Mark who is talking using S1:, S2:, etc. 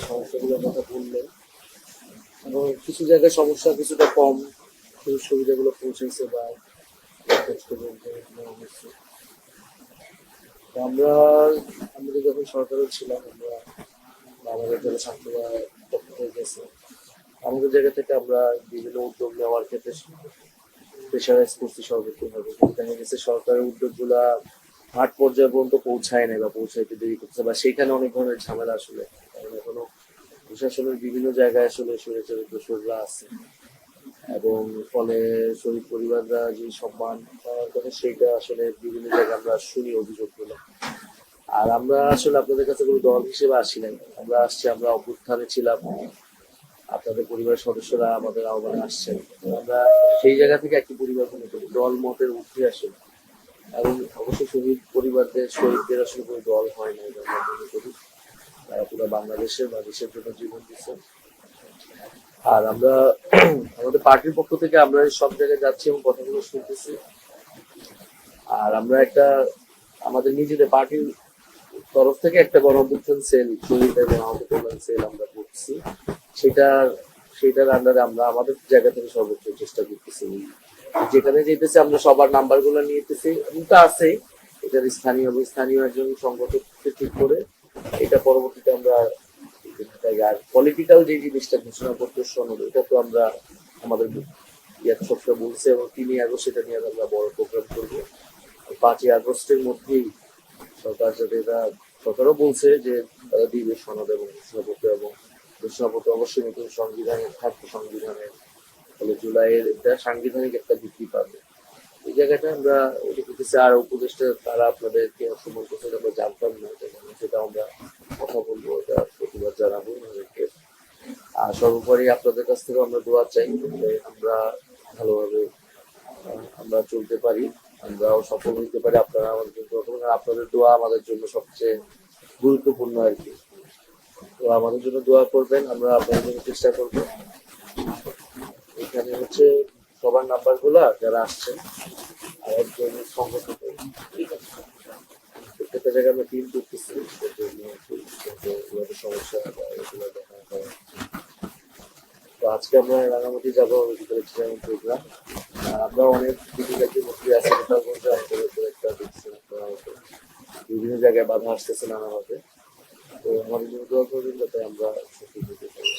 S1: সমস্যাগুলোর কথা বললেন এবং কিছু জায়গায় সমস্যা কিছুটা কম, সুযোগ সুবিধাগুলো পৌঁছেছে বা যথেষ্ট বলতে নেওয়া হয়েছে। তো আমরা যখন সরকারও ছিলাম, আমরা আমাদের যারা ছাত্ররা পক্ষ হয়ে গেছে, আমাদের জায়গা থেকে আমরা বিভিন্ন উদ্যোগ নেওয়ার ক্ষেত্রে প্রেশারাইজ করছি সর্বোচ্চভাবে। কিন্তু দেখা গেছে সরকারের উদ্যোগগুলা মাঠ পর্যায়ে পর্যন্ত পৌঁছায় নাই বা পৌঁছাইতে দেরি করছে, বা সেইখানে অনেক ধরনের ঝামেলা আসলে, কারণ এখনো প্রশাসনের বিভিন্ন জায়গায় আসলে স্বৈরাচারের দোসররা আছে এবং ফলে শহীদ পরিবাররা যে সম্মান পাওয়ার কথা সেইটা আসলে বিভিন্ন জায়গায় আমরা শুনি অভিযোগগুলো। আর আমরা আসলে আপনাদের কাছে কোনো দল হিসেবে আসি নাই, আমরা আসছি, আমরা অভ্যুত্থানে ছিলাম, আপনাদের পরিবারের সদস্যরা আমাদের আহ্বানে আসছেন, আমরা সেই জায়গা থেকে একটি পরিবার মনে করি, দল মতের উঠে আসে। এবং অবশ্যই শহীদ পরিবারদের শহীদদের আসলে কোনো দল হয় না এটা আমরা মনে করি, তারা পুরো বাংলাদেশের বা দেশের জন্য জীবন দিচ্ছে। আর আমরা আমাদের পার্টির পক্ষ থেকে আমরা সব জায়গায় যাচ্ছি এবং কথাগুলো শুনতেছি। আর আমরা আমাদের নিজেদের পার্টির তরফ থেকে একটা গণঅভ্যুত্থান সেল, শহীদ এবং আহত কল্যাণ সেল আমরা করছি। সেটার আন্ডারে আমরা আমাদের জায়গা থেকে সর্বোচ্চ চেষ্টা করতেছি। যেখানে যেতেছি আমরা সবার নাম্বার গুলো নিতেছি, কিন্তু আছে এটার স্থানীয় একজন সংগঠককে ঠিক করে এটা পরবর্তীতে আমরা আর পলিটিক্যাল যে জিনিসটা ঘোষণাপত্র সনদ, এটা তো আমরা আমাদের সবসময় বলছে এবং 3 আগস্ট সেটা নিয়ে আমরা বড় প্রোগ্রাম করবো। 5 আগস্টের মধ্যেই সরকার যাতে সরকারও বলছে যে তারা দিবে সনদ এবং ঘোষণাপত্র অবশ্যই নতুন সংবিধানে থাকবে, সংবিধানের ফলে জুলাইয়ের এটা সাংবিধানিক একটা ভিত্তি পাবে। এই জায়গাটা আমরা ওটা করতেছি। আর উপদেশটা তারা আপনাদেরকে অসম্মান করছে আমরা জানতাম না, সেটা আমরা কথা বলবো, এটা প্রতিবাদ জানাবো আমাদেরকে। আর সর্বোপরি আপনাদের কাছ থেকে আমরা দোয়া চাই, আমরা ভালোভাবে আমরা চলতে পারি, আমরাও সফল হইতে পারি। আপনারা আমাদের জন্য, আপনাদের দোয়া আমাদের জন্য সবচেয়ে গুরুত্বপূর্ণ আর কি। তো আমাদের জন্য দোয়া করবেন, আমরা আপনাদের জন্য চেষ্টা করবো। এখানে হচ্ছে সবার নাম্বার গুলা যারা আসছেন আর একজন সংগঠন, ঠিক আছে, প্রত্যেকটা জায়গায় আমরা টিম করতেছি সমস্যা এগুলো দেখা হয়। তো আজকে আমরা রাঙামাটি যাবো প্রোগ্রাম, আমরা অনেক ডিফিকাল্টির মধ্যে আছি, একটা দেখছেন আপনারা, বিভিন্ন জায়গায় বাধা আসতেছে নানাভাবে। তো আমাদের জন্য দোয়া করবেন যাতে আমরা সত্যি হতে পারি।